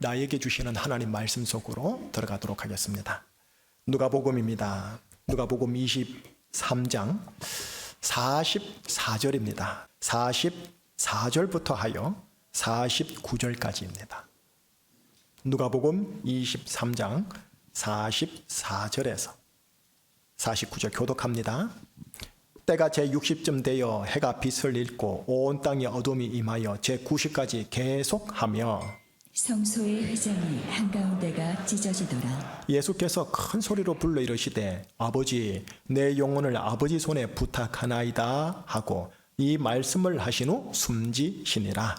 나에게 주시는 하나님 말씀 속으로 들어가도록 하겠습니다. 누가복음입니다. 누가복음 23장 44절입니다. 44절부터 하여 49절까지입니다. 누가복음 23장 44절에서 49절 교독합니다. 때가 제60쯤 되어 해가 빛을 잃고 온 땅에 어둠이 임하여 제90까지 계속하며 성소의 회장이 한가운데가 찢어지더라. 예수께서 큰 소리로 불러 이르시되 아버지 내 영혼을 아버지 손에 부탁하나이다 하고 이 말씀을 하신 후 숨지시니라.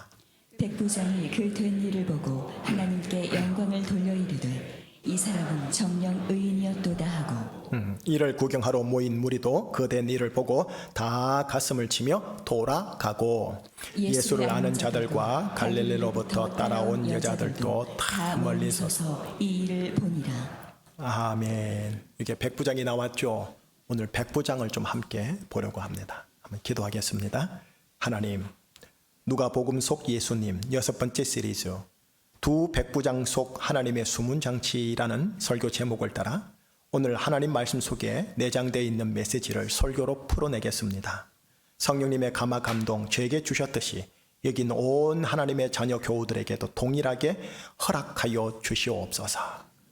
백부장이 그 된 일을 보고 하나님께 영광을 돌려 이르되 이 사람은 정령 의인이었도다 하고 이를 구경하러 모인 무리도 그 된 일을 보고 다 가슴을 치며 돌아가고 예수를 아는 자들과 갈릴리로부터 따라온 여자들도 다 멀리 서서 이 일을 보니라. 아멘. 이게 백부장이 나왔죠. 오늘 백부장을 좀 함께 보려고 합니다. 한번 기도하겠습니다. 하나님, 누가복음 속 예수님 6번째 시리즈 두 백부장 속 하나님의 숨은 장치라는 설교 제목을 따라 오늘 하나님 말씀 속에 내장되어 있는 메시지를 설교로 풀어내겠습니다. 성령님의 감화 감동 저에게 주셨듯이 여긴 온 하나님의 자녀 교우들에게도 동일하게 허락하여 주시옵소서.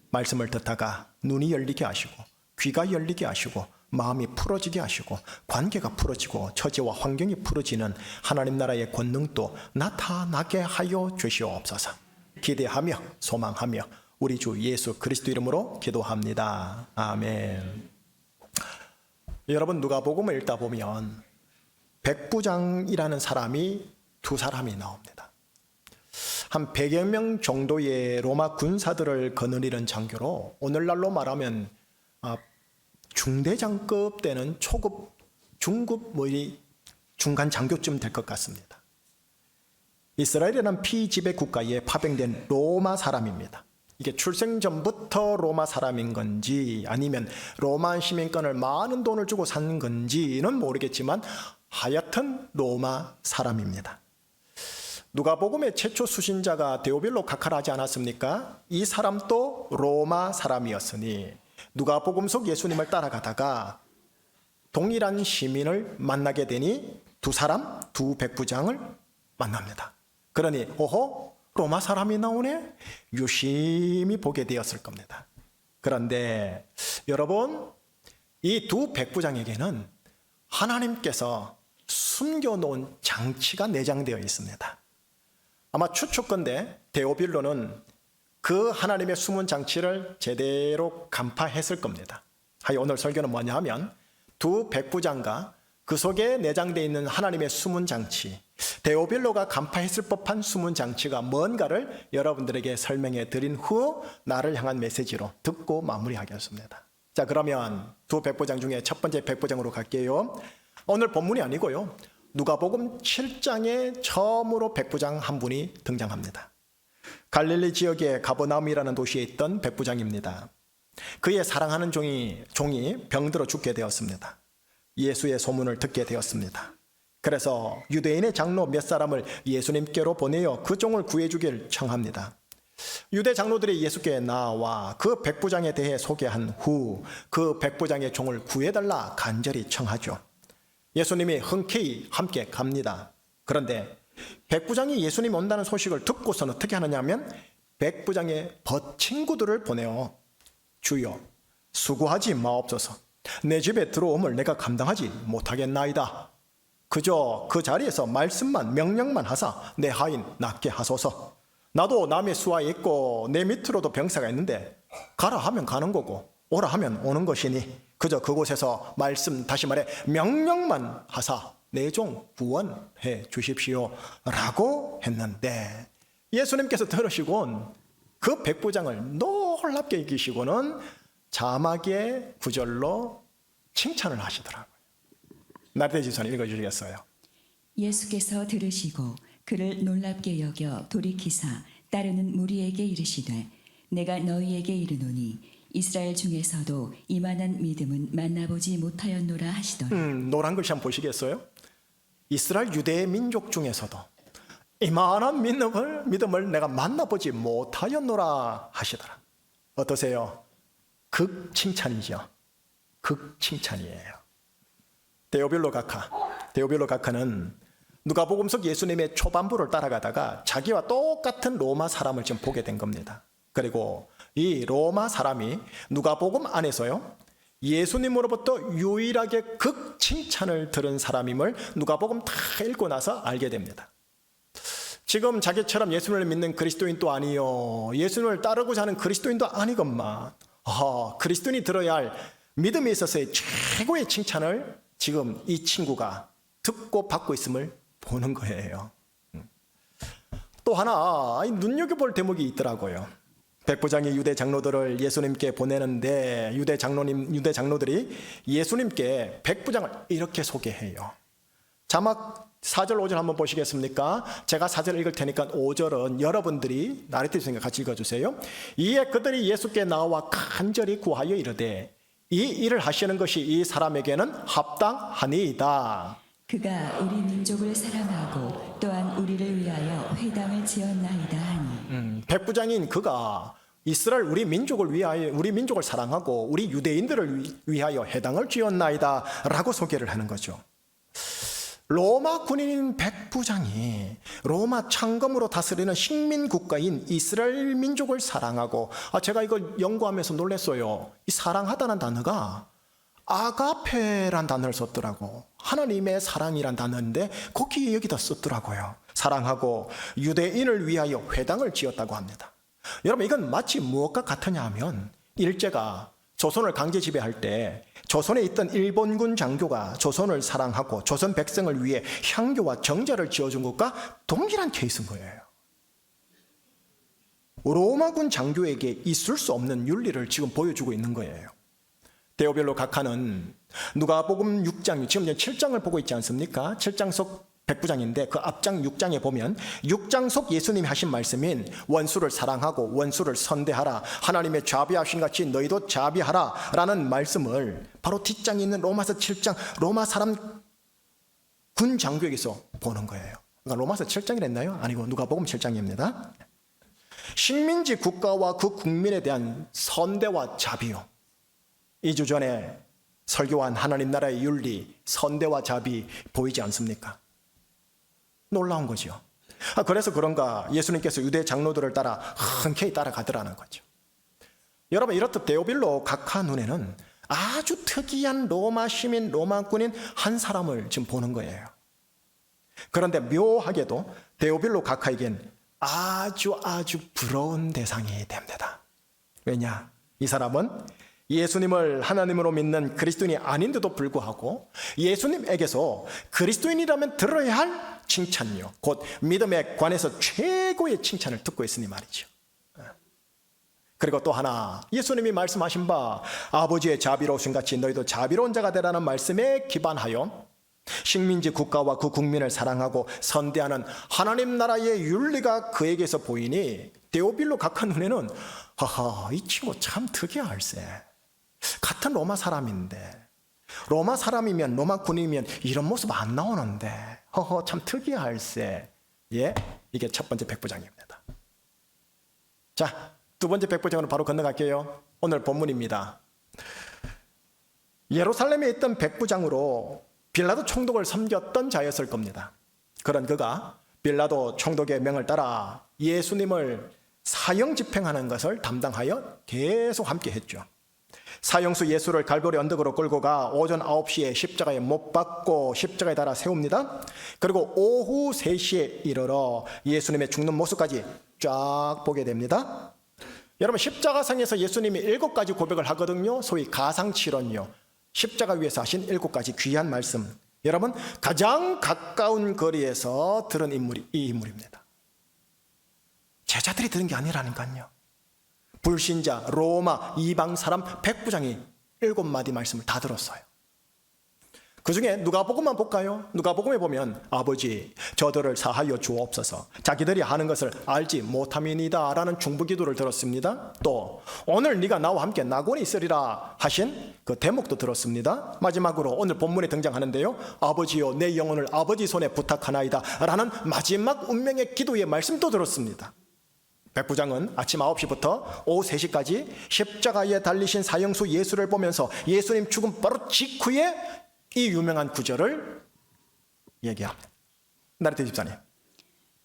말씀을 듣다가 눈이 열리게 하시고 귀가 열리게 하시고 마음이 풀어지게 하시고 관계가 풀어지고 처지와 환경이 풀어지는 하나님 나라의 권능도 나타나게 하여 주시옵소서. 기대하며 소망하며 우리 주 예수 그리스도 이름으로 기도합니다. 아멘. 여러분 누가복음을 읽다 보면 백부장이라는 사람이 두 사람이 나옵니다. 한 100여 명 정도의 로마 군사들을 거느리는 장교로 오늘날로 말하면 중대장급 되는 초급, 중급 중간 장교쯤 될 것 같습니다. 이스라엘이라는 피지배 국가에 파병된 로마 사람입니다. 이게 출생 전부터 로마 사람인 건지 아니면 로마 시민권을 많은 돈을 주고 산 건지는 모르겠지만 하여튼 로마 사람입니다. 누가복음의 최초 수신자가 데오빌로 카카라지 않았습니까? 이 사람도 로마 사람이었으니 누가복음 속 예수님을 따라가다가 동일한 시민을 만나게 되니 두 사람, 두 백부장을 만납니다. 그러니 오호 로마 사람이 나오네? 유심히 보게 되었을 겁니다. 그런데 여러분 이 두 백부장에게는 하나님께서 숨겨놓은 장치가 내장되어 있습니다. 아마 추측건데 데오빌로는 그 하나님의 숨은 장치를 제대로 간파했을 겁니다. 오늘 설교는 뭐냐 하면 두 백부장과 그 속에 내장되어 있는 하나님의 숨은 장치, 데오빌로가 간파했을 법한 숨은 장치가 뭔가를 여러분들에게 설명해 드린 후 나를 향한 메시지로 듣고 마무리하겠습니다. 자, 그러면 두 백부장 중에 첫 번째 백부장으로 갈게요. 오늘 본문이 아니고요. 누가복음 7장에 처음으로 백부장 한 분이 등장합니다. 갈릴리 지역의 가버나움이라는 도시에 있던 백부장입니다. 그의 사랑하는 종이 병들어 죽게 되었습니다. 예수의 소문을 듣게 되었습니다. 그래서 유대인의 장로 몇 사람을 예수님께로 보내어 그 종을 구해주길 청합니다. 유대 장로들이 예수께 나와 그 백부장에 대해 소개한 후 그 백부장의 종을 구해달라 간절히 청하죠. 예수님이 흔쾌히 함께 갑니다. 그런데 백부장이 예수님이 온다는 소식을 듣고서는 어떻게 하느냐면 백부장의 친구들을 보내어 주여 수고하지 마옵소서. 내 집에 들어옴을 내가 감당하지 못하겠나이다. 그저 그 자리에서 말씀만 명령만 하사 내 하인 낫게 하소서. 나도 남의 수하에 있고 내 밑으로도 병사가 있는데 가라 하면 가는 거고 오라 하면 오는 것이니 그저 그곳에서 말씀 다시 말해 명령만 하사 내 종 구원해 주십시오 라고 했는데 예수님께서 들으시곤 그 백부장을 놀랍게 이기시고는 자막의 구절로 칭찬을 하시더라고요. 나태지선 읽어주시겠어요? 예수께서 들으시고 그를 놀랍게 여겨 돌이키사 따르는 무리에게 이르시되 내가 너희에게 이르노니 이스라엘 중에서도 이만한 믿음은 만나보지 못하였노라 하시더라. 노란 글씨 한번 보시겠어요? 이스라엘 유대 민족 중에서도 이만한 믿음을 내가 만나보지 못하였노라 하시더라. 어떠세요? 극칭찬이죠. 극칭찬이에요. 데오빌로 가카는 누가복음 속 예수님의 초반부를 따라가다가 자기와 똑같은 로마 사람을 지금 보게 된 겁니다. 그리고 이 로마 사람이 누가복음 안에서요, 예수님으로부터 유일하게 극칭찬을 들은 사람임을 누가복음 다 읽고 나서 알게 됩니다. 지금 자기처럼 예수님을 믿는 그리스도인도 아니요, 예수님을 따르고자 하는 그리스도인도 아니건만, 그리스도인이 들어야 할 믿음에 있어서의 최고의 칭찬을 지금 이 친구가 듣고 받고 있음을 보는 거예요. 또 하나 눈여겨볼 대목이 있더라고요. 백부장이 유대 장로들을 예수님께 보내는데 유대 장로들이 예수님께 백부장을 이렇게 소개해요. 자막 4절 5절 한번 보시겠습니까? 제가 4절 읽을 테니까 5절은 여러분들이 나레티브 생각 같이 읽어주세요. 이에 그들이 예수께 나와 간절히 구하여 이르되 이 일을 하시는 것이 이 사람에게는 합당하니이다. 그가 우리 민족을 사랑하고 또한 우리를 위하여 회당을 지었나이다 하니. 백부장인 그가 이스라엘 우리 민족을 사랑하고 우리 유대인들을 위하여 회당을 지었나이다 라고 소개를 하는 거죠. 로마 군인인 백부장이 로마 창검으로 다스리는 식민 국가인 이스라엘 민족을 사랑하고, 제가 이걸 연구하면서 놀랐어요. 이 사랑하다는 단어가 아가페란 단어를 썼더라고. 하나님의 사랑이란 단어인데 거기 여기다 썼더라고요. 사랑하고 유대인을 위하여 회당을 지었다고 합니다. 여러분, 이건 마치 무엇과 같으냐 하면, 일제가 조선을 강제 지배할 때 조선에 있던 일본군 장교가 조선을 사랑하고 조선 백성을 위해 향교와 정자를 지어준 것과 동일한 케이스인 거예요. 로마군 장교에게 있을 수 없는 윤리를 지금 보여주고 있는 거예요. 데오빌로 가카는 누가복음 6장, 지금 7장을 보고 있지 않습니까? 7장 속 백부장인데 그 앞장 6장에 보면 6장 속 예수님이 하신 말씀인 원수를 사랑하고 원수를 선대하라, 하나님의 자비하신 같이 너희도 자비하라 라는 말씀을 바로 뒷장에 있는 로마서 7장 로마 사람 군 장교에게서 보는 거예요. 그러니까 로마서 7장이랬나요? 아니고 누가복음 7장입니다. 식민지 국가와 그 국민에 대한 선대와 자비요. 2주 전에 설교한 하나님 나라의 윤리, 선대와 자비 보이지 않습니까? 놀라운 거죠. 그래서 그런가 예수님께서 유대 장로들을 따라 흔쾌히 따라가더라는 거죠. 여러분, 이렇듯 데오빌로 가카 눈에는 아주 특이한 로마 시민, 로마 군인 한 사람을 지금 보는 거예요. 그런데 묘하게도 데오빌로 가카에겐 아주 부러운 대상이 됩니다. 왜냐? 이 사람은 예수님을 하나님으로 믿는 그리스도인이 아닌데도 불구하고 예수님에게서 그리스도인이라면 들어야 할 칭찬요, 곧 믿음에 관해서 최고의 칭찬을 듣고 있으니 말이죠. 그리고 또 하나, 예수님이 말씀하신 바 아버지의 자비로우신 같이 너희도 자비로운 자가 되라는 말씀에 기반하여 식민지 국가와 그 국민을 사랑하고 선대하는 하나님 나라의 윤리가 그에게서 보이니 데오빌로 가카 눈에는 이 친구 참 특이할세. 같은 로마 사람인데, 로마 사람이면 로마 군인이면 이런 모습 안 나오는데 참 특이할세. 예, 이게 첫 번째 백부장입니다. 자, 두 번째 백부장으로 바로 건너갈게요. 오늘 본문입니다. 예루살렘에 있던 백부장으로 빌라도 총독을 섬겼던 자였을 겁니다. 그런 그가 빌라도 총독의 명을 따라 예수님을 사형 집행하는 것을 담당하여 계속 함께 했죠. 사형수 예수를 갈보리 언덕으로 끌고 가 오전 9시에 십자가에 못 박고 십자가에 달아 세웁니다. 그리고 오후 3시에 이르러 예수님의 죽는 모습까지 쫙 보게 됩니다. 여러분, 십자가상에서 예수님이 7가지 고백을 하거든요. 소위 가상칠언요. 십자가 위에서 하신 7가지 귀한 말씀. 여러분, 가장 가까운 거리에서 들은 인물이 이 인물입니다. 제자들이 들은 게 아니라니까요. 불신자, 로마, 이방 사람 백부장이 7마디 말씀을 다 들었어요. 그 중에 누가복음만 볼까요? 누가복음에 보면 아버지 저들을 사하여 주옵소서 자기들이 하는 것을 알지 못함이니이다 라는 중보기도를 들었습니다. 또 오늘 네가 나와 함께 낙원에 있으리라 하신 그 대목도 들었습니다. 마지막으로 오늘 본문에 등장하는데요, 아버지여 내 영혼을 아버지 손에 부탁하나이다 라는 마지막 운명의 기도의 말씀도 들었습니다. 백부장은 아침 9시부터 오후 3시까지 십자가에 달리신 사형수 예수를 보면서 예수님 죽음 바로 직후에 이 유명한 구절을 얘기합니다. 나리테 집사님.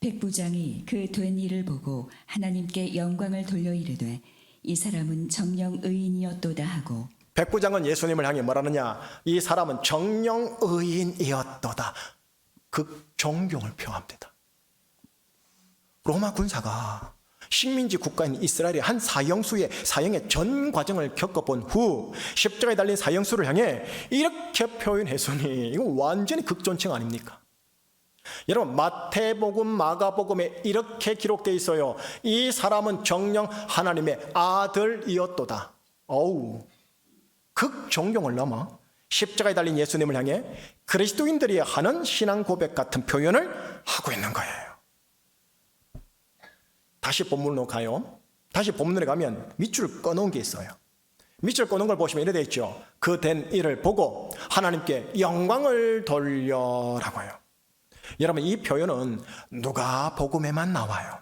백부장이 그 된 일을 보고 하나님께 영광을 돌려 이르되 이 사람은 정령 의인이었도다 하고, 백부장은 예수님을 향해 뭐라느냐, 이 사람은 정령 의인이었도다. 그 존경을 표합니다. 로마 군사가 식민지 국가인 이스라엘의 한 사형수의 사형의 전 과정을 겪어본 후 십자가에 달린 사형수를 향해 이렇게 표현했으니 이거 완전히 극존칭 아닙니까? 여러분, 마태복음, 마가복음에 이렇게 기록되어 있어요. 이 사람은 정녕 하나님의 아들이었도다. 어우, 극존경을 넘어 십자가에 달린 예수님을 향해 그리스도인들이 하는 신앙 고백 같은 표현을 하고 있는 거예요. 다시 본문으로 가요. 다시 본문에 가면 밑줄 꺼놓은 게 있어요. 밑줄 꺼놓은 걸 보시면 이래 되어 있죠. 그 된 일을 보고 하나님께 영광을 돌려라고요. 여러분, 이 표현은 누가복음에만 나와요.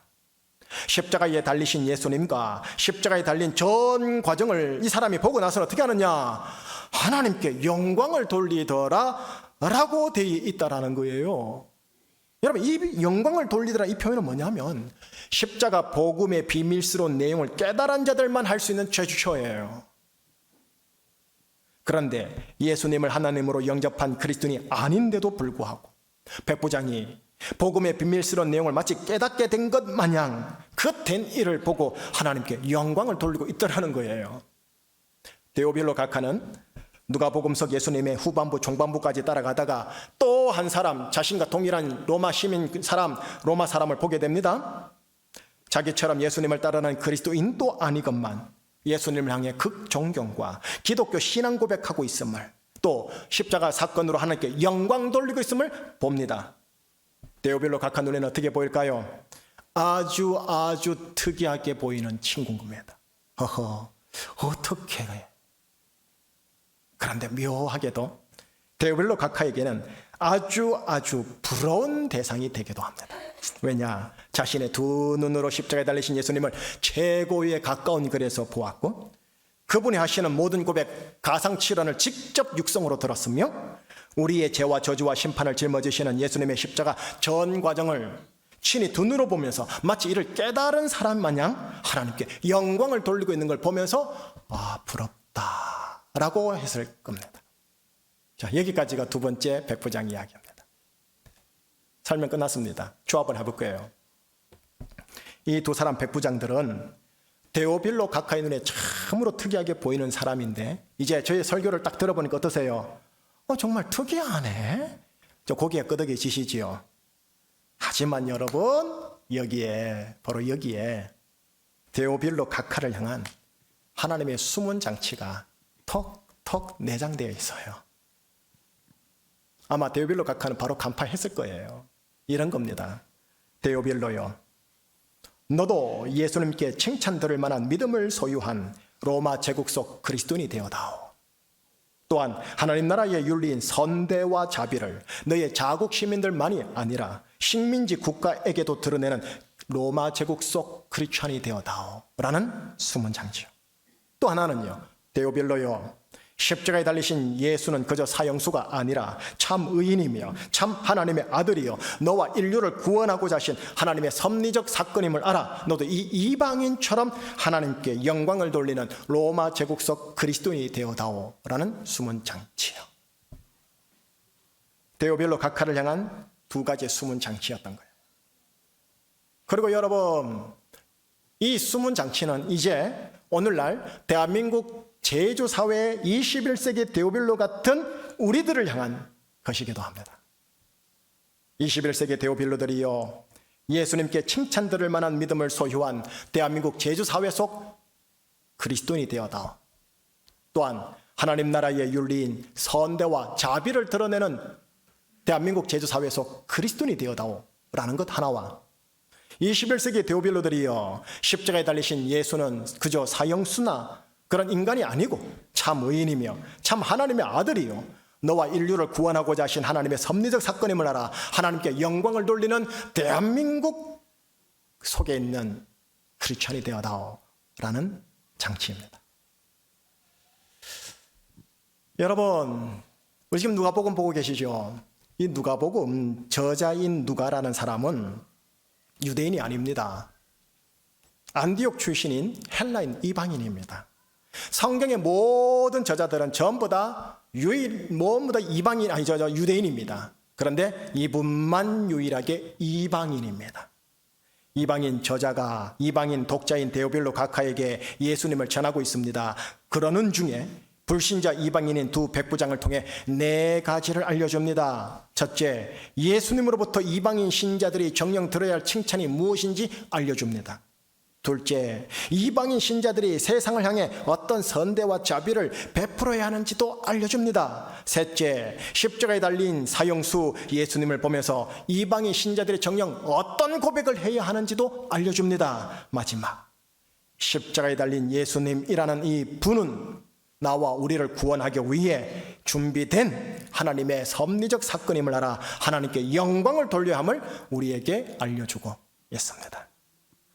십자가에 달리신 예수님과 십자가에 달린 전 과정을 이 사람이 보고 나서는 어떻게 하느냐, 하나님께 영광을 돌리더라 라고 되어 있다라는 거예요. 여러분, 이 영광을 돌리더라 이 표현은 뭐냐면 십자가 복음의 비밀스러운 내용을 깨달은 자들만 할 수 있는 제주처예요. 그런데 예수님을 하나님으로 영접한 그리스도인이 아닌데도 불구하고 백부장이 복음의 비밀스러운 내용을 마치 깨닫게 된 것 마냥 그 된 일을 보고 하나님께 영광을 돌리고 있더라는 거예요. 데오빌로 각하는 누가복음서 예수님의 후반부 중반부까지 따라가다가 또 한 사람, 자신과 동일한 로마 시민 사람, 로마 사람을 보게 됩니다. 자기처럼 예수님을 따르는 그리스도인도 아니건만 예수님을 향해 극존경과 기독교 신앙 고백하고 있음을, 또 십자가 사건으로 하나님께 영광 돌리고 있음을 봅니다. 데오빌로 각하 눈에는 어떻게 보일까요? 아주 특이하게 보이는 친구입니다. 어떻게 해? 그런데 묘하게도 데오빌로 각하에게는 아주 부러운 대상이 되기도 합니다. 왜냐? 자신의 두 눈으로 십자가에 달리신 예수님을 최고에 가까운 거리에서 보았고 그분이 하시는 모든 고백, 가상칠언을 직접 육성으로 들었으며 우리의 죄와 저주와 심판을 짊어지시는 예수님의 십자가 전 과정을 친히 두 눈으로 보면서 마치 이를 깨달은 사람 마냥 하나님께 영광을 돌리고 있는 걸 보면서 부럽다라고 했을 겁니다. 자, 여기까지가 두 번째 백부장 이야기입니다. 설명 끝났습니다. 조합을 해볼 거예요. 이 두 사람 백부장들은 데오빌로 각하의 눈에 참으로 특이하게 보이는 사람인데 이제 저의 설교를 딱 들어보니까 어떠세요? 정말 특이하네. 저 고개에 끄덕여지시지요. 하지만 여러분, 바로 여기에 데오빌로 각하를 향한 하나님의 숨은 장치가 톡톡 내장되어 있어요. 아마 데오빌로 각하는 바로 간파했을 거예요. 이런 겁니다. 데오빌로요, 너도 예수님께 칭찬 들을 만한 믿음을 소유한 로마 제국 속 그리스도인이 되어다오. 또한 하나님 나라의 윤리인 선대와 자비를 너의 자국 시민들만이 아니라 식민지 국가에게도 드러내는 로마 제국 속 크리스찬이 되어다오 라는 숨은 장치요. 또 하나는요, 데오빌로요, 십자가에 달리신 예수는 그저 사형수가 아니라 참 의인이며 참 하나님의 아들이요 너와 인류를 구원하고자 하신 하나님의 섭리적 사건임을 알아 너도 이 이방인처럼 하나님께 영광을 돌리는 로마 제국 속 그리스도인이 되어다오 라는 숨은 장치요. 데오빌로 각하를 향한 두 가지의 숨은 장치였던 거예요. 그리고 여러분, 이 숨은 장치는 이제 오늘날 대한민국 제주사회의 21세기 데오빌로 같은 우리들을 향한 것이기도 합니다. 21세기 데오빌로들이요, 예수님께 칭찬 들을 만한 믿음을 소유한 대한민국 제주사회 속 그리스도인이 되어다오. 또한 하나님 나라의 윤리인 선대와 자비를 드러내는 대한민국 제주사회 속 그리스도인이 되어다오라는 것 하나와 21세기 데오빌로들이여 십자가에 달리신 예수는 그저 사형수나 그런 인간이 아니고 참 의인이며 참 하나님의 아들이요 너와 인류를 구원하고자 하신 하나님의 섭리적 사건임을 알아 하나님께 영광을 돌리는 대한민국 속에 있는 크리스천이 되어다오라는 장치입니다. 여러분, 우리 지금 누가복음 보고 계시죠? 이 누가복음 저자인 누가라는 사람은 유대인이 아닙니다. 안디옥 출신인 헬라인 이방인입니다. 성경의 모든 저자들은 전부 다 이방인 유대인입니다. 그런데 이분만 유일하게 이방인입니다. 이방인 저자가 이방인 독자인 데오빌로 각하에게 예수님을 전하고 있습니다. 그러는 중에 불신자 이방인인 두 백부장을 통해 4가지를 알려줍니다. 첫째, 예수님으로부터 이방인 신자들이 정녕 들어야 할 칭찬이 무엇인지 알려줍니다. 둘째, 이방인 신자들이 세상을 향해 어떤 선대와 자비를 베풀어야 하는지도 알려줍니다. 셋째, 십자가에 달린 사형수 예수님을 보면서 이방인 신자들이 정녕 어떤 고백을 해야 하는지도 알려줍니다. 마지막, 십자가에 달린 예수님이라는 이 분은 나와 우리를 구원하기 위해 준비된 하나님의 섭리적 사건임을 알아 하나님께 영광을 돌려야 함을 우리에게 알려주고 있습니다.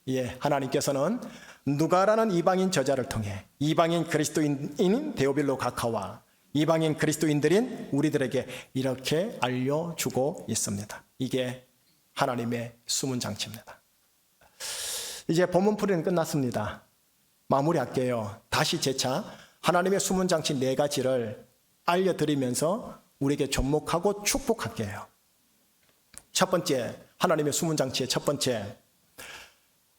예, 하나님께서는 누가라는 이방인 저자를 통해 이방인 그리스도인인 데오빌로 각하와 이방인 그리스도인들인 우리들에게 이렇게 알려주고 있습니다. 이게 하나님의 숨은 장치입니다. 이제 본문풀이는 끝났습니다. 마무리할게요. 다시 재차 하나님의 숨은 장치 4가지를 알려드리면서 우리에게 접목하고 축복할게요. 첫 번째, 하나님의 숨은 장치의 첫 번째,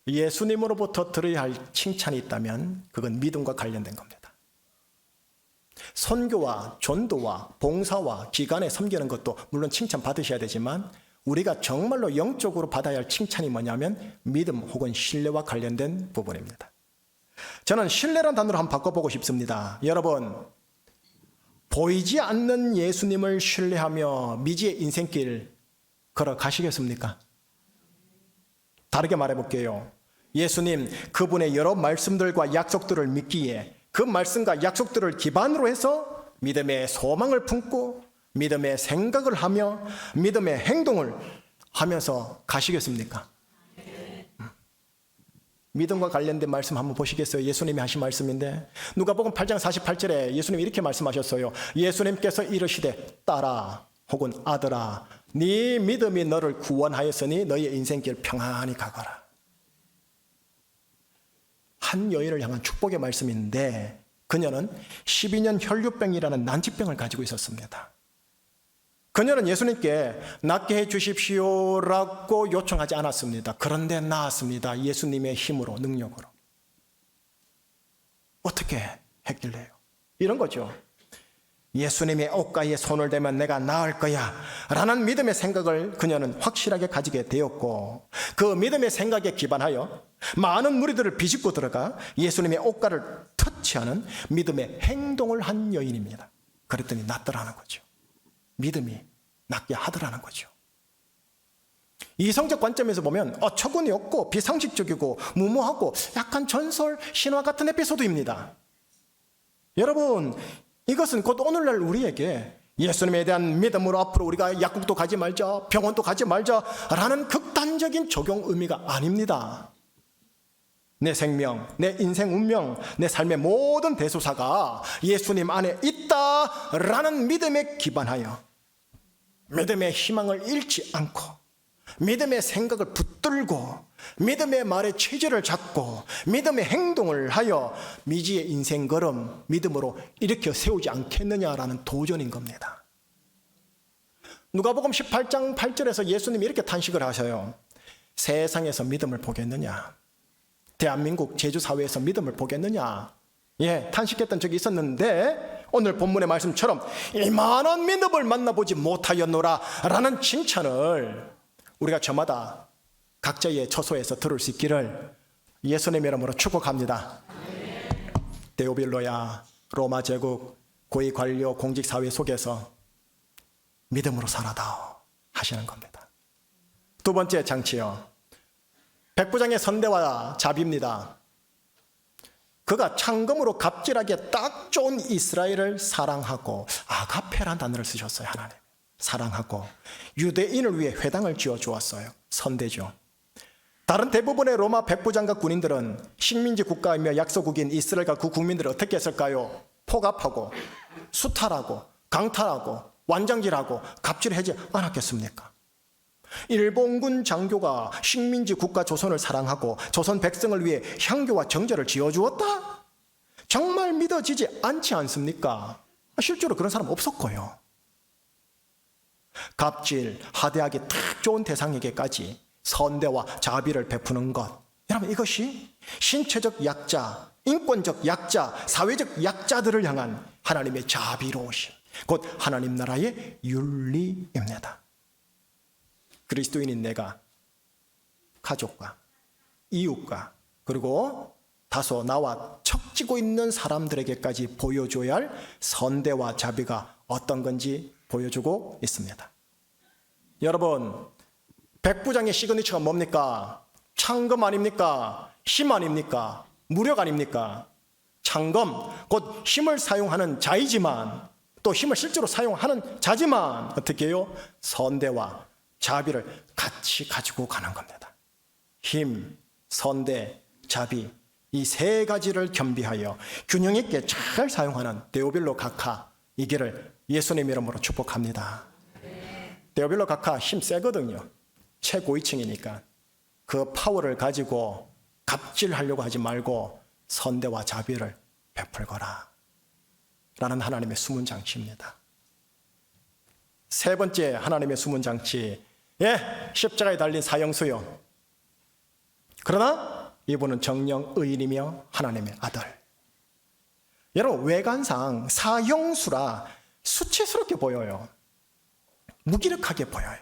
예수님으로부터 들어야 할 칭찬이 있다면 그건 믿음과 관련된 겁니다. 선교와 전도와 봉사와 기간에 섬기는 것도 물론 칭찬 받으셔야 되지만 우리가 정말로 영적으로 받아야 할 칭찬이 뭐냐면 믿음 혹은 신뢰와 관련된 부분입니다. 저는 신뢰란 단어로 한번 바꿔보고 싶습니다. 여러분, 보이지 않는 예수님을 신뢰하며 미지의 인생길 걸어가시겠습니까? 다르게 말해볼게요. 예수님, 그분의 여러 말씀들과 약속들을 믿기에 그 말씀과 약속들을 기반으로 해서 믿음의 소망을 품고 믿음의 생각을 하며 믿음의 행동을 하면서 가시겠습니까? 믿음과 관련된 말씀 한번 보시겠어요? 예수님이 하신 말씀인데 누가복음 8장 48절에 예수님이 이렇게 말씀하셨어요. 예수님께서 이르시되 딸아 혹은 아들아 네 믿음이 너를 구원하였으니 너의 인생길 평안히 가거라. 한 여인을 향한 축복의 말씀인데 그녀는 12년 혈류병이라는 난치병을 가지고 있었습니다. 그녀는 예수님께 낫게 해 주십시오라고 요청하지 않았습니다. 그런데 나았습니다. 예수님의 힘으로, 능력으로. 어떻게 했길래요? 이런 거죠. 예수님의 옷가에 손을 대면 내가 나을 거야 라는 믿음의 생각을 그녀는 확실하게 가지게 되었고 그 믿음의 생각에 기반하여 많은 무리들을 비집고 들어가 예수님의 옷가를 터치하는 믿음의 행동을 한 여인입니다. 그랬더니 낫더라는 거죠. 믿음이 낫게 하더라는 거죠. 이성적 관점에서 보면 어처구니 없고 비상식적이고 무모하고 약간 전설, 신화 같은 에피소드입니다. 여러분, 이것은 곧 오늘날 우리에게 예수님에 대한 믿음으로 앞으로 우리가 약국도 가지 말자, 병원도 가지 말자라는 극단적인 적용 의미가 아닙니다. 내 생명, 내 인생 운명, 내 삶의 모든 대소사가 예수님 안에 있다라는 믿음에 기반하여 믿음의 희망을 잃지 않고 믿음의 생각을 붙들고 믿음의 말에 체질을 잡고 믿음의 행동을 하여 미지의 인생 걸음 믿음으로 일으켜 세우지 않겠느냐라는 도전인 겁니다. 누가복음 18장 8절에서 예수님이 이렇게 탄식을 하셔요. 세상에서 믿음을 보겠느냐? 대한민국 제주사회에서 믿음을 보겠느냐? 예, 탄식했던 적이 있었는데 오늘 본문의 말씀처럼 이만한 믿음을 만나보지 못하였노라 라는 칭찬을 우리가 저마다 각자의 처소에서 들을 수 있기를 예수님의 이름으로 축복합니다. 데오빌로야, 로마 제국, 고위 관료 공직 사회 속에서 믿음으로 살아다오 하시는 겁니다. 두 번째 장치요. 백부장의 선대와 자비입니다. 그가 창검으로 갑질하기에 딱 좋은 이스라엘을 사랑하고, 아가페라는 단어를 쓰셨어요. 하나님 사랑하고 유대인을 위해 회당을 지어주었어요. 선대죠. 다른 대부분의 로마 백부장과 군인들은 식민지 국가이며 약소국인 이스라엘과 그 국민들을 어떻게 했을까요? 포갑하고 수탈하고 강탈하고 완장질하고 갑질하지 않았겠습니까? 일본군 장교가 식민지 국가 조선을 사랑하고 조선 백성을 위해 향교와 정제를 지어주었다? 정말 믿어지지 않지 않습니까? 실제로 그런 사람 없었고요. 갑질, 하대하기 딱 좋은 대상에게까지 선대와 자비를 베푸는 것, 여러분 이것이 신체적 약자, 인권적 약자, 사회적 약자들을 향한 하나님의 자비로우심, 곧 하나님 나라의 윤리입니다. 그리스도인인 내가 가족과 이웃과 그리고 다소 나와 척지고 있는 사람들에게까지 보여줘야 할 선대와 자비가 어떤 건지 보여주고 있습니다. 여러분, 백부장의 시그니처가 뭡니까? 창검 아닙니까? 힘 아닙니까? 무력 아닙니까? 창검, 곧 힘을 사용하는 자이지만 또 힘을 실제로 사용하는 자지만 어떻게 해요? 선대와 자비를 같이 가지고 가는 겁니다. 힘, 선대, 자비, 이 세 가지를 겸비하여 균형 있게 잘 사용하는 데오빌로 각하, 이 길을 예수님 이름으로 축복합니다. 데오빌로 각하 힘 세거든요. 최고위층이니까 그 파워를 가지고 갑질하려고 하지 말고 선대와 자비를 베풀거라 라는 하나님의 숨은 장치입니다. 세 번째 하나님의 숨은 장치, 십자가에 달린 사형수요. 그러나 이분은 정령 의인이며 하나님의 아들. 여러분, 외관상 사형수라 수치스럽게 보여요. 무기력하게 보여요.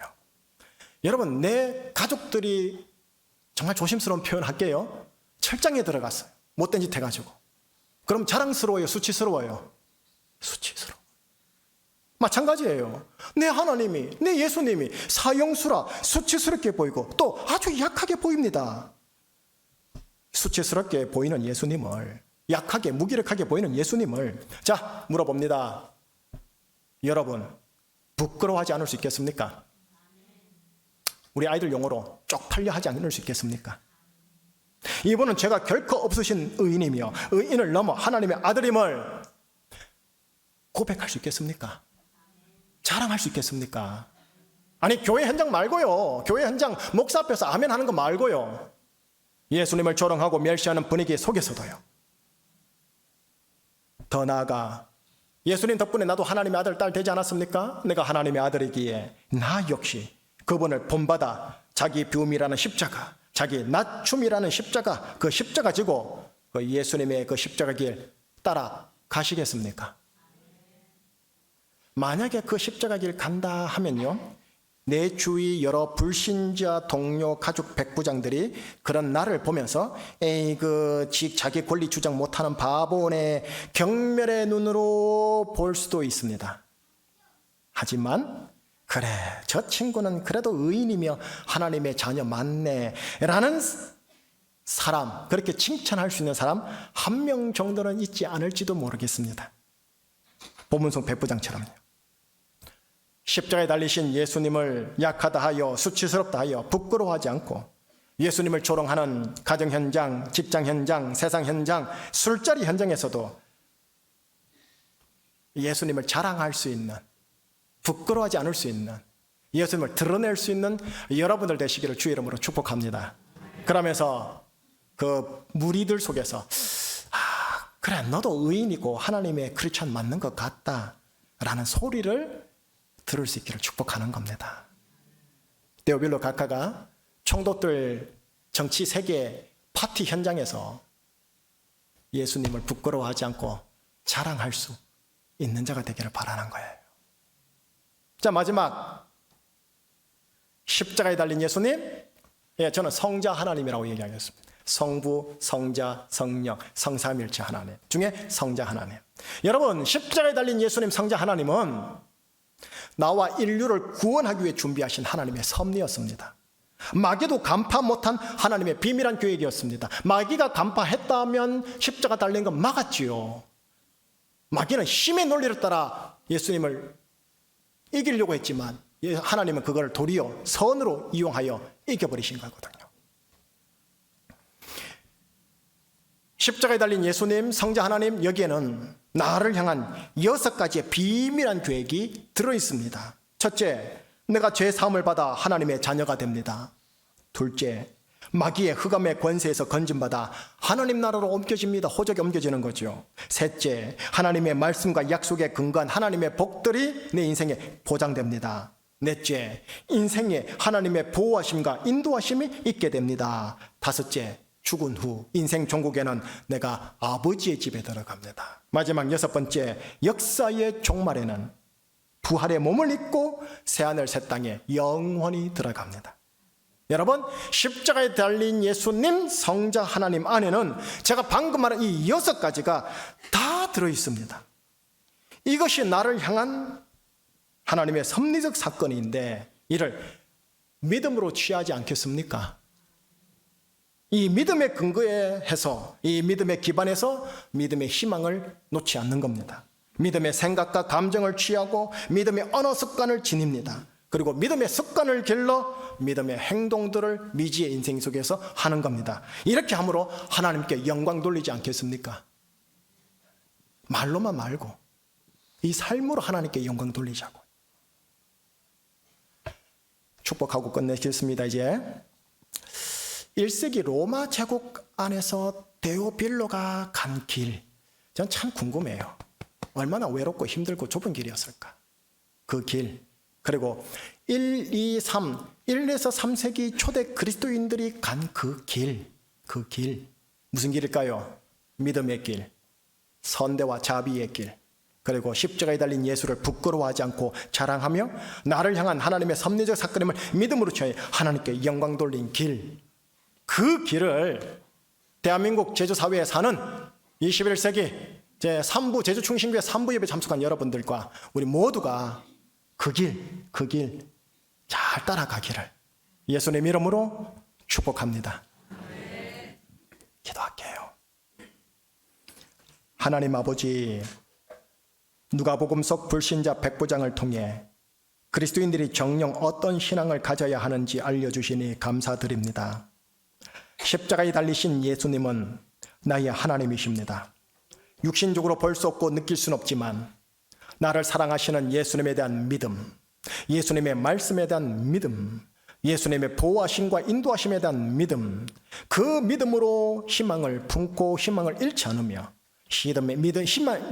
여러분, 내 가족들이 정말 조심스러운 표현 할게요. 철장에 들어갔어요. 못된 짓 해가지고. 그럼 자랑스러워요? 수치스러워요? 수치스러워. 마찬가지예요. 내 하나님이, 내 예수님이 사형수라 수치스럽게 보이고 또 아주 약하게 보입니다. 수치스럽게 보이는 예수님을, 약하게 무기력하게 보이는 예수님을, 자, 물어봅니다. 여러분, 부끄러워하지 않을 수 있겠습니까? 우리 아이들 용어로 쪽팔려 하지 않을 수 있겠습니까? 이분은 죄가 결코 없으신 의인이며 의인을 넘어 하나님의 아들임을 고백할 수 있겠습니까? 자랑할 수 있겠습니까? 아니, 교회 현장 말고요. 교회 현장 목사 앞에서 아멘 하는 거 말고요. 예수님을 조롱하고 멸시하는 분위기 속에서도요. 더 나아가 예수님 덕분에 나도 하나님의 아들, 딸 되지 않았습니까? 내가 하나님의 아들이기에 나 역시 그분을 본받아 자기 비움이라는 십자가, 자기 낮춤이라는 십자가, 그 십자가 지고 그 예수님의 그 십자가 길 따라 가시겠습니까? 만약에 그 십자가 길 간다 하면요, 내 주위 여러 불신자, 동료, 가족, 백부장들이 그런 나를 보면서 에이, 자기 권리 주장 못하는 바보네, 경멸의 눈으로 볼 수도 있습니다. 하지만 그래, 저 친구는 그래도 의인이며 하나님의 자녀 맞네 라는 사람, 그렇게 칭찬할 수 있는 사람 한 명 정도는 있지 않을지도 모르겠습니다. 본문송 백부장처럼요. 십자가에 달리신 예수님을 약하다 하여, 수치스럽다 하여 부끄러워하지 않고 예수님을 조롱하는 가정 현장, 직장 현장, 세상 현장, 술자리 현장에서도 예수님을 자랑할 수 있는, 부끄러워하지 않을 수 있는, 예수님을 드러낼 수 있는 여러분들 되시기를 주의 이름으로 축복합니다. 그러면서 그 무리들 속에서 그래, 너도 의인이고 하나님의 크리스찬 맞는 것 같다 라는 소리를 들을 수 있기를 축복하는 겁니다. 데오빌로 각하가 총독들 정치 세계 파티 현장에서 예수님을 부끄러워하지 않고 자랑할 수 있는 자가 되기를 바라는 거예요. 자, 마지막 십자가에 달린 예수님, 저는 성자 하나님이라고 얘기하겠습니다. 성부, 성자, 성령, 성삼일체 하나님 중에 성자 하나님. 여러분, 십자가에 달린 예수님 성자 하나님은 나와 인류를 구원하기 위해 준비하신 하나님의 섭리였습니다. 마귀도 간파 못한 하나님의 비밀한 계획이었습니다. 마귀가 간파했다면 십자가 달린 건 막았지요. 마귀는 힘의 논리를 따라 예수님을 이기려고 했지만 하나님은 그걸 도리어 선으로 이용하여 이겨버리신 거거든요. 십자가에 달린 예수님, 성자 하나님, 여기에는 나를 향한 6가지의 비밀한 계획이 들어있습니다. 첫째, 내가 죄 사함을 받아 하나님의 자녀가 됩니다. 둘째, 마귀의 흑암의 권세에서 건진받아 하나님 나라로 옮겨집니다. 호적에 옮겨지는 거죠. 셋째, 하나님의 말씀과 약속에 근거한 하나님의 복들이 내 인생에 보장됩니다. 넷째, 인생에 하나님의 보호하심과 인도하심이 있게 됩니다. 다섯째, 죽은 후 인생 종국에는 내가 아버지의 집에 들어갑니다. 마지막 6번째, 역사의 종말에는 부활의 몸을 입고 새하늘 새 땅에 영원히 들어갑니다. 여러분, 십자가에 달린 예수님 성자 하나님 안에는 제가 방금 말한 이 6가지가 다 들어있습니다. 이것이 나를 향한 하나님의 섭리적 사건인데 이를 믿음으로 취하지 않겠습니까? 이 믿음의 근거에 해서, 이 믿음의 기반에서 믿음의 희망을 놓지 않는 겁니다. 믿음의 생각과 감정을 취하고 믿음의 언어 습관을 지닙니다. 그리고 믿음의 습관을 길러 믿음의 행동들을 미지의 인생 속에서 하는 겁니다. 이렇게 함으로 하나님께 영광 돌리지 않겠습니까? 말로만 말고 이 삶으로 하나님께 영광 돌리자고. 축복하고 끝내겠습니다. 이제 1세기 로마 제국 안에서 데오빌로가 간 길, 전 참 궁금해요. 얼마나 외롭고 힘들고 좁은 길이었을까? 그 길, 그리고 1에서 3세기 초대 그리스도인들이 간 그 길, 무슨 길일까요? 믿음의 길, 선대와 자비의 길, 그리고 십자가에 달린 예수를 부끄러워하지 않고 자랑하며 나를 향한 하나님의 섭리적 사건임을 믿음으로 취하여 하나님께 영광 돌린 길, 그 길을 대한민국 제주사회에 사는 21세기 제3부 제주충신교회 3부 예배 참석한 여러분들과 우리 모두가 그 길 잘 따라가기를 예수님 이름으로 축복합니다. 기도할게요. 하나님 아버지, 누가복음 속 불신자 백부장을 통해 그리스도인들이 정녕 어떤 신앙을 가져야 하는지 알려주시니 감사드립니다. 십자가에 달리신 예수님은 나의 하나님이십니다. 육신적으로 볼 수 없고 느낄 수는 없지만 나를 사랑하시는 예수님에 대한 믿음, 예수님의 말씀에 대한 믿음, 예수님의 보호하심과 인도하심에 대한 믿음, 그 믿음으로 희망을 품고 희망을 잃지 않으며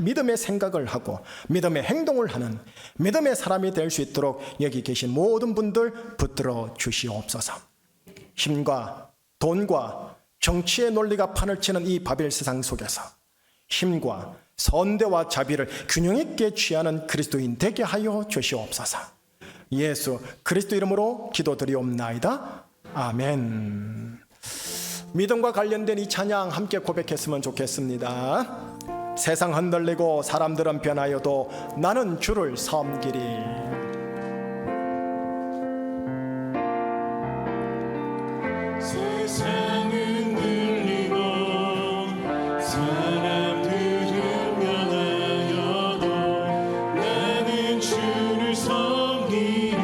믿음의 생각을 하고 믿음의 행동을 하는 믿음의 사람이 될 수 있도록 여기 계신 모든 분들 붙들어 주시옵소서. 힘과 돈과 정치의 논리가 판을 치는 이 바벨 세상 속에서 힘과 선대와 자비를 균형 있게 취하는 그리스도인 되게 하여 주시옵소서. 예수 그리스도 이름으로 기도드리옵나이다. 아멘. 믿음과 관련된 이 찬양 함께 고백했으면 좋겠습니다. 세상 흔들리고 사람들은 변하여도 나는 주를 섬기리. 세상은 들리고 사람들은 변하여도 나는 주를 섬기리.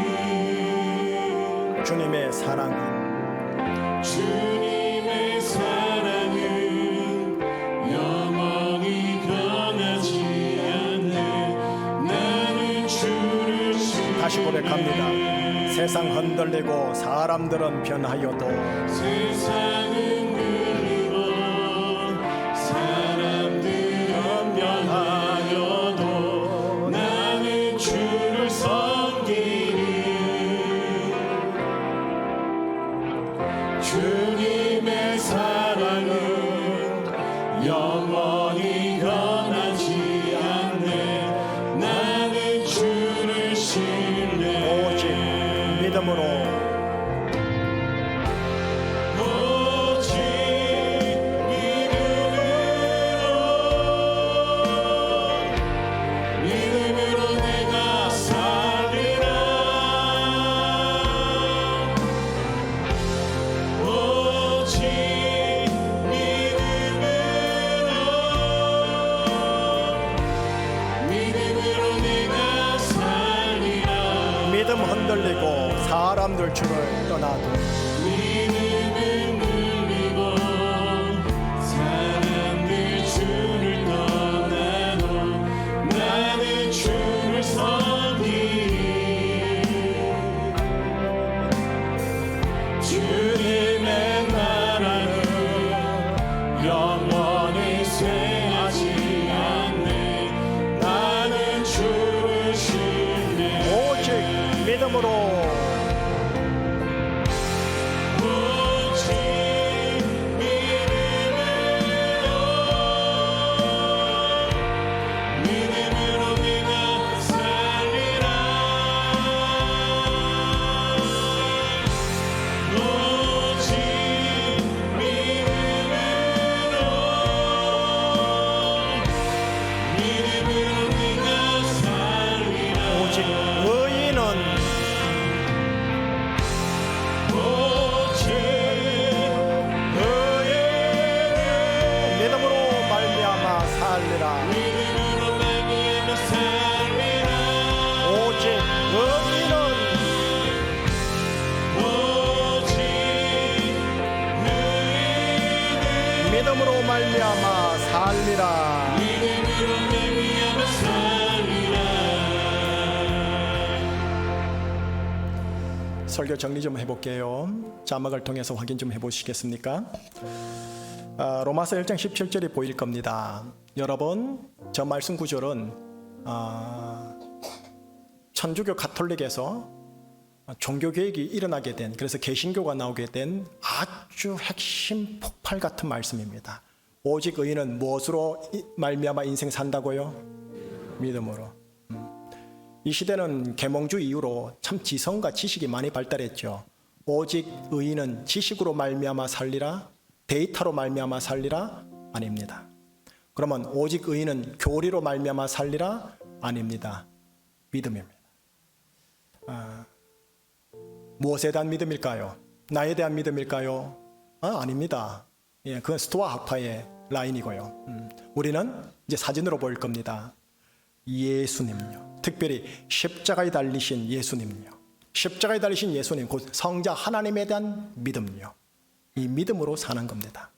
주님의 사랑은 주님의 사랑은 영원히 변하지 않네. 나는 주를 다시 고백합니다. 세상 흔들리고 사람들은 변하여도 세상은 흔들리고 사람들은 변하여도 나는 주를 섬기리. 주님의 사랑은 영원히 변하지 않네. 나는 주를 신뢰. 오직 믿음으로 오직 친구들 주를 떠나도 믿음을 물리고 사람들 주를 떠나도 나는 주를 섬기리. 주님의 나라는 영원히 쇠하지 않네. 나는 주를 신뢰. 오직 믿음으로 오직 믿음으로 내가 살리라. 오직 믿음으로 내가 살리라. 오직 의인은 오직 믿음으로 말미암아 살리라. 믿음으로 말미암아 살리라. 오직 의인은 오직 믿음으로 말미암아 살리라. 믿음으로 말미암아 살리라. 설교 정리 좀 해볼게요. 자막을 통해서 확인 좀 해보시겠습니까? 로마서 1장 17절이 보일 겁니다. 여러분, 저 말씀 구절은 천주교 가톨릭에서 종교개혁이 일어나게 된, 그래서 개신교가 나오게 된 아주 핵심 폭발 같은 말씀입니다. 오직 의인은 무엇으로 말미암아 인생 산다고요? 믿음으로. 이 시대는 계몽주 이후로 참 지성과 지식이 많이 발달했죠. 오직 의인은 지식으로 말미암아 살리라, 데이터로 말미암아 살리라? 아닙니다. 그러면 오직 의인은 교리로 말미암아 살리라? 아닙니다. 믿음입니다. 무엇에 대한 믿음일까요? 나에 대한 믿음일까요? 아닙니다. 예, 그건 스토아 학파의 라인이고요. 우리는 이제 사진으로 보일 겁니다. 예수님요. 특별히 십자가에 달리신 예수님요. 십자가에 달리신 예수님, 곧 성자 하나님에 대한 믿음요. 이 믿음으로 사는 겁니다.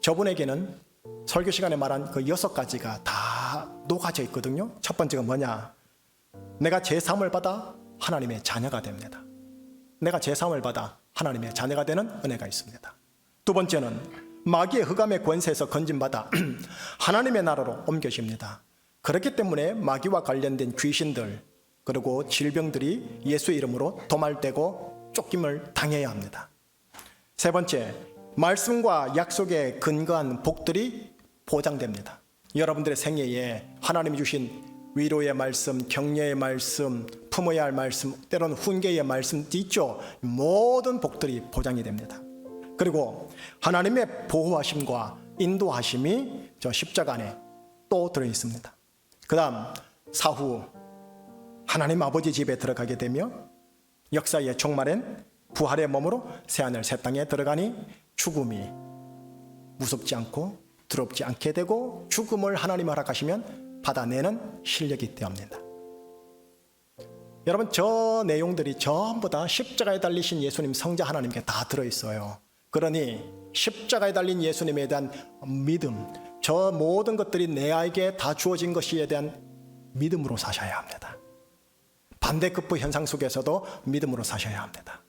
저분에게는 설교 시간에 말한 그 6가지가 다 녹아져 있거든요. 첫 번째가 뭐냐? 내가 제3을 받아 하나님의 자녀가 됩니다. 내가 제3을 받아 하나님의 자녀가 되는 은혜가 있습니다. 두 번째는 마귀의 흑암의 권세에서 건진받아 하나님의 나라로 옮겨집니다. 그렇기 때문에 마귀와 관련된 귀신들 그리고 질병들이 예수의 이름으로 도말되고 쫓김을 당해야 합니다. 세 번째, 말씀과 약속에 근거한 복들이 보장됩니다. 여러분들의 생애에 하나님이 주신 위로의 말씀, 격려의 말씀, 품어야 할 말씀, 때로는 훈계의 말씀도 있죠. 모든 복들이 보장이 됩니다. 그리고 하나님의 보호하심과 인도하심이 저 십자가 안에 또 들어있습니다. 그 다음 사후 하나님 아버지 집에 들어가게 되며 역사의 종말엔 부활의 몸으로 새하늘 새 땅에 들어가니 죽음이 무섭지 않고 두렵지 않게 되고 죽음을 하나님 허락하시면 받아내는 실력이 되옵니다. 여러분, 저 내용들이 전부 다 십자가에 달리신 예수님 성자 하나님께 다 들어있어요. 그러니 십자가에 달린 예수님에 대한 믿음, 저 모든 것들이 내에게 다 주어진 것이에 대한 믿음으로 사셔야 합니다. 반대급부 현상 속에서도 믿음으로 사셔야 합니다.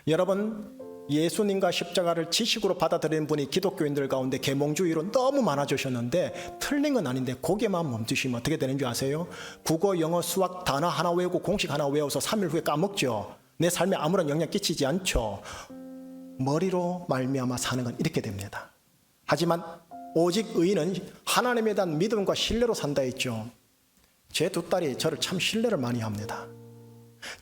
여러분, 예수님과 십자가를 지식으로 받아들이는 분이 기독교인들 가운데 계몽주의로 너무 많아지셨는데 틀린 건 아닌데 거기에만 멈추시면 어떻게 되는 줄 아세요? 국어, 영어, 수학 단어 하나 외우고 공식 하나 외워서 3일 후에 까먹죠. 내 삶에 아무런 영향 끼치지 않죠. 머리로 말미암아 사는 건 이렇게 됩니다. 하지만 오직 의인은 하나님에 대한 믿음과 신뢰로 산다 했죠. 제 두 딸이 저를 참 신뢰를 많이 합니다.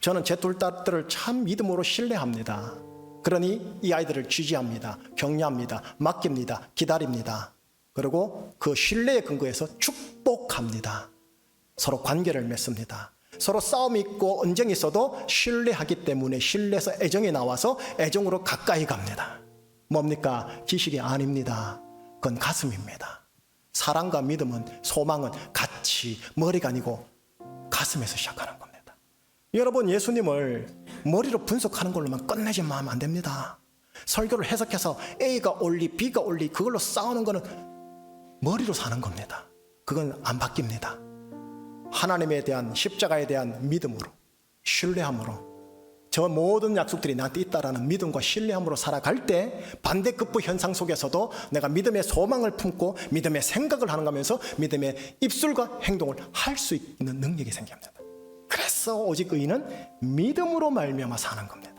저는 제 두 딸들을 참 믿음으로 신뢰합니다. 그러니 이 아이들을 지지합니다. 격려합니다. 맡깁니다. 기다립니다. 그리고 그 신뢰에 근거해서 축복합니다. 서로 관계를 맺습니다. 서로 싸움이 있고 언쟁이 있어도 신뢰하기 때문에 신뢰에서 애정이 나와서 애정으로 가까이 갑니다. 뭡니까? 지식이 아닙니다. 그건 가슴입니다. 사랑과 믿음은, 소망은 같이 머리가 아니고 가슴에서 시작하는 겁니다. 여러분, 예수님을 머리로 분석하는 걸로만 끝내지만 하면 안 됩니다. 설교를 해석해서 A가 옳리 B가 옳리 그걸로 싸우는 거는 머리로 사는 겁니다. 그건 안 바뀝니다. 하나님에 대한, 십자가에 대한 믿음으로, 신뢰함으로, 저 모든 약속들이 나한테 있다라는 믿음과 신뢰함으로 살아갈 때 반대급부 현상 속에서도 내가 믿음의 소망을 품고 믿음의 생각을 하는 거면서 믿음의 입술과 행동을 할 수 있는 능력이 생깁니다. 그래서 오직 의인은 믿음으로 말미암아 사는 겁니다.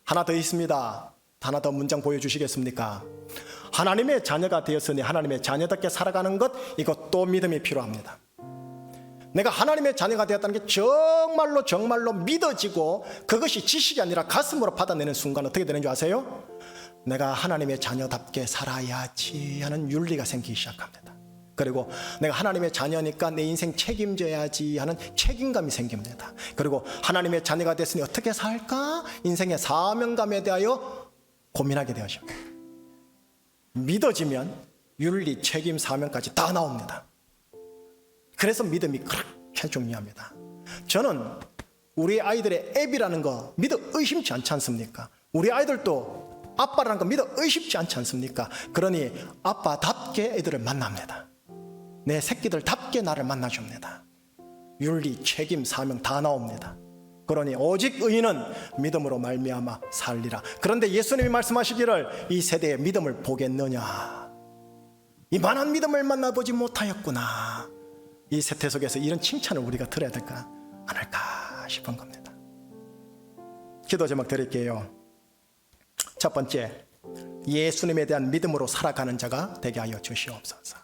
하나 더 있습니다. 하나 더 문장 보여주시겠습니까? 하나님의 자녀가 되었으니 하나님의 자녀답게 살아가는 것, 이것도 믿음이 필요합니다. 내가 하나님의 자녀가 되었다는 게 정말로 믿어지고 그것이 지식이 아니라 가슴으로 받아내는 순간 어떻게 되는 줄 아세요? 내가 하나님의 자녀답게 살아야지 하는 윤리가 생기기 시작합니다. 그리고 내가 하나님의 자녀니까 내 인생 책임져야지 하는 책임감이 생깁니다. 그리고 하나님의 자녀가 됐으니 어떻게 살까? 인생의 사명감에 대하여 고민하게 되어집니다. 믿어지면 윤리, 책임, 사명까지 다 나옵니다. 그래서 믿음이 그렇게 중요합니다. 저는 우리 아이들의 앱이라는 거 믿어 의심치 않지 않습니까? 우리 아이들도 아빠라는 거 믿어 의심치 않지 않습니까? 그러니 아빠답게 애들을 만납니다. 내 새끼들답게 나를 만나줍니다. 윤리, 책임, 사명 다 나옵니다. 그러니 오직 의인은 믿음으로 말미암아 살리라. 그런데 예수님이 말씀하시기를 이 세대의 믿음을 보겠느냐, 이만한 믿음을 만나보지 못하였구나. 이 세태 속에서 이런 칭찬을 우리가 들어야 될까 안 할까 싶은 겁니다. 기도 제목 드릴게요. 첫 번째, 예수님에 대한 믿음으로 살아가는 자가 되게 하여 주시옵소서.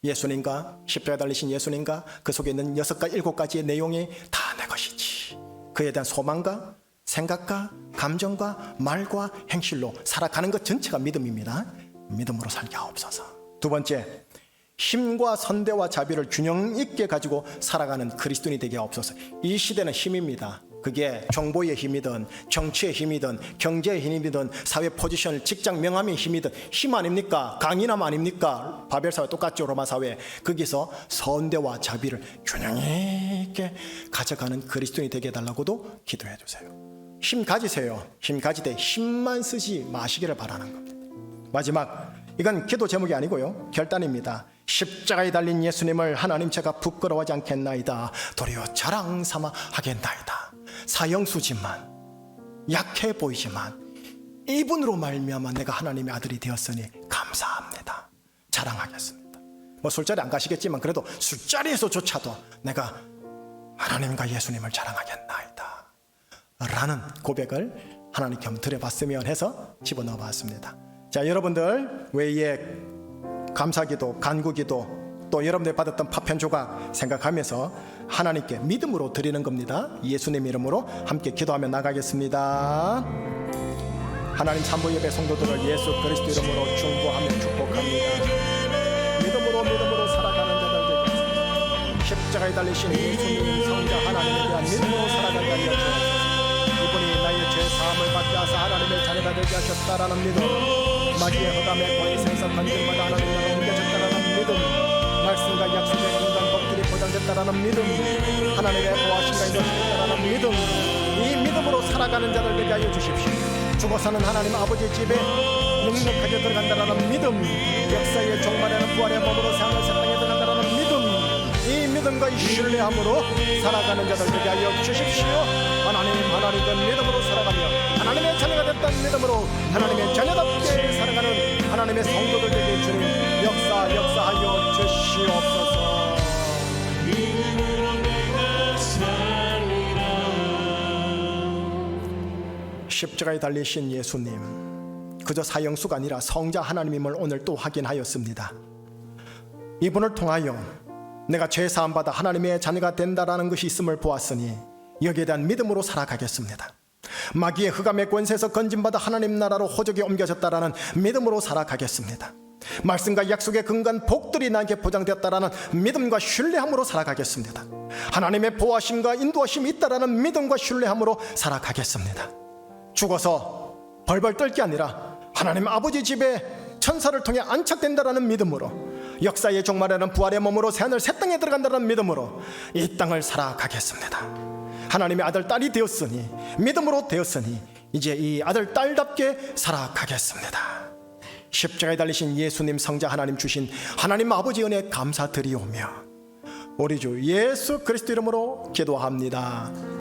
예수님과 십자가에 달리신 예수님과 그 속에 있는 6가지 7가지의 내용이 다 내 것이지, 그에 대한 소망과 생각과 감정과 말과 행실로 살아가는 것 전체가 믿음입니다. 믿음으로 살게 하옵소서. 두 번째, 힘과 선대와 자비를 균형 있게 가지고 살아가는 그리스도인이 되게 하옵소서. 이 시대는 힘입니다. 그게 정보의 힘이든 정치의 힘이든 경제의 힘이든 사회 포지션, 직장 명함의 힘이든 힘 아닙니까? 강인함 아닙니까? 바벨사회 똑같죠, 로마 사회. 거기서 선대와 자비를 균형 있게 가져가는 그리스도인이 되게 해달라고도 기도해 주세요. 힘 가지세요. 힘 가지되 힘만 쓰지 마시기를 바라는 겁니다. 마지막, 이건 기도 제목이 아니고요, 결단입니다. 십자가에 달린 예수님을 하나님 제가 부끄러워하지 않겠나이다. 도리어 자랑 삼아 하겠나이다. 사형수지만, 약해 보이지만 이분으로 말미암아 내가 하나님의 아들이 되었으니 감사합니다. 자랑하겠습니다. 뭐 술자리 안 가시겠지만 그래도 술자리에서조차도 내가 하나님과 예수님을 자랑하겠나이다 라는 고백을 하나님께 한번 드려봤으면 해서 집어넣어 봤습니다. 자, 여러분들 외에 감사기도, 간구기도, 또 여러분들이 받았던 파편 조각 생각하면서 하나님께 믿음으로 드리는 겁니다. 예수님 이름으로 함께 기도하며 나가겠습니다. 하나님, 산부 예배 성도들을 예수 그리스도 이름으로 중보하며 축복합니다. 믿음으로 살아가는 자들 되겠습니다. 십자가에 달리신 예수님 성자 하나님에 대한 믿음으로 살아가는 자들 되겠습니다. 이분이 나의 죄 사함을 받게 하사 하나님의 자녀가 되게 하셨다라는 믿음, 마귀의 허감에 거의 생사 관계마다 하나님 나라 옮겨졌다라는 믿음, 말씀과 약속의 인간 법들이 보장됐다라는 믿음, 하나님의 보호하심과 인도하셨다라는 믿음, 이 믿음으로 살아가는 자들 되게 하여 주십시오. 죽어서는 하나님 아버지 집에 넉넉하게 들어간다라는 믿음, 역사의 종말에는 부활의 몸으로 세상을 새 땅에 들어간다라는 믿음, 이 믿음과 이 신뢰함으로 살아가는 자들 되게 하여 주십시오. 하나님은 믿음으로 살아가며 하나님의 자녀가 됐다는 믿음으로 하나님의 자녀답게 살아가는 하나님의 성도들 되게 주님 역사하여 주시옵소서. 믿음으로 내가 살리라. 십자가에 달리신 예수님, 그저 사형수가 아니라 성자 하나님임을 오늘 또 확인하였습니다. 이분을 통하여 내가 죄사함 받아 하나님의 자녀가 된다라는 것이 있음을 보았으니 여기에 대한 믿음으로 살아가겠습니다. 마귀의 흑암의 권세에서 건진받아 하나님 나라로 호적이 옮겨졌다라는 믿음으로 살아가겠습니다. 말씀과 약속의 근간 복들이 나에게 보장되었다라는 믿음과 신뢰함으로 살아가겠습니다. 하나님의 보호하심과 인도하심이 있다라는 믿음과 신뢰함으로 살아가겠습니다. 죽어서 벌벌 떨게 아니라 하나님 아버지 집에 천사를 통해 안착된다라는 믿음으로 역사의 종말에는 부활의 몸으로 새하늘 새 땅에 들어간다는 믿음으로 이 땅을 살아가겠습니다. 하나님의 아들 딸이 되었으니, 믿음으로 되었으니 이제 이 아들 딸답게 살아가겠습니다. 십자가에 달리신 예수님 성자 하나님 주신 하나님 아버지 은혜 감사드리오며 우리 주 예수 그리스도 이름으로 기도합니다.